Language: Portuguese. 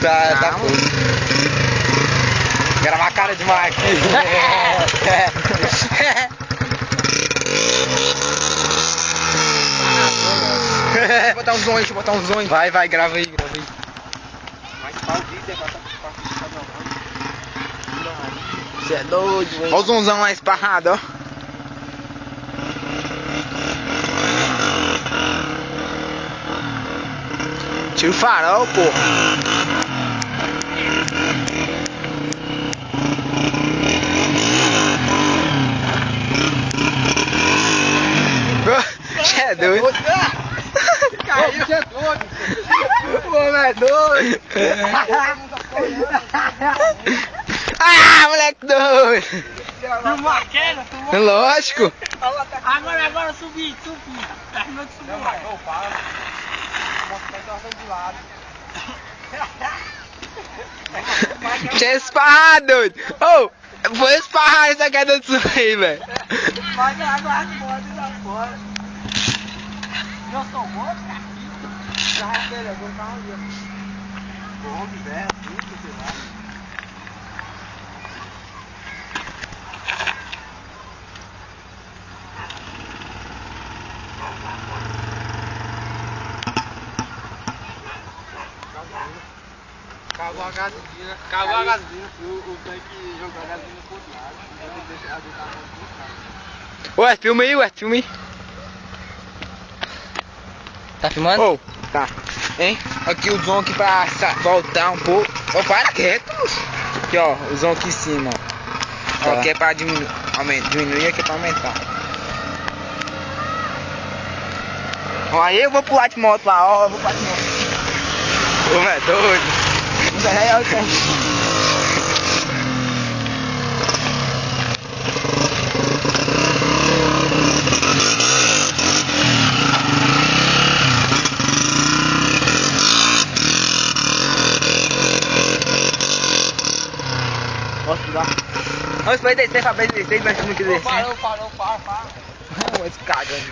Tá foda. Gravar a cara de mar aqui. Deixa eu botar um zoom aí, Vai, grava aí. Mas para o vídeo agora tá Você é doido, hein? Olha o zoomzão lá esparrado, ó. Tira o farol, porra. Você é doido? Caiu. Você é doido. O homem é doido. Ah, moleque doido. Filmou a queda, filmou. Lógico. Agora subi. Terminou de subir. Não, para. Mostra de lado. Tinha esparrado, doido. Ô, vou esparrar essa queda disso aí, velho. Vai gravar fora e lá fora. Eu sou bom, cara. Já acelerou o carro ali. Bom, que velho, tudo, sei lá. Acabou a gasolina. O tanque jogou a gasolina pro outro lado. Eu deixei a do carro pro Ué, filma aí. Tá filmando? Ô, tá. Hein? Aqui o zoom aqui pra voltar um pouco. Ó, para quieto. Aqui, ó, o zoom aqui em cima, ó. Tá. Ó, aqui é pra diminuir, aqui é pra aumentar. Ó, aí eu vou pular de moto lá, ó. Eu vou pular de moto. Ô, é doido. Posso dar? Não, espera aí, descer, mas não quiser descer. Parou. Esse cagando.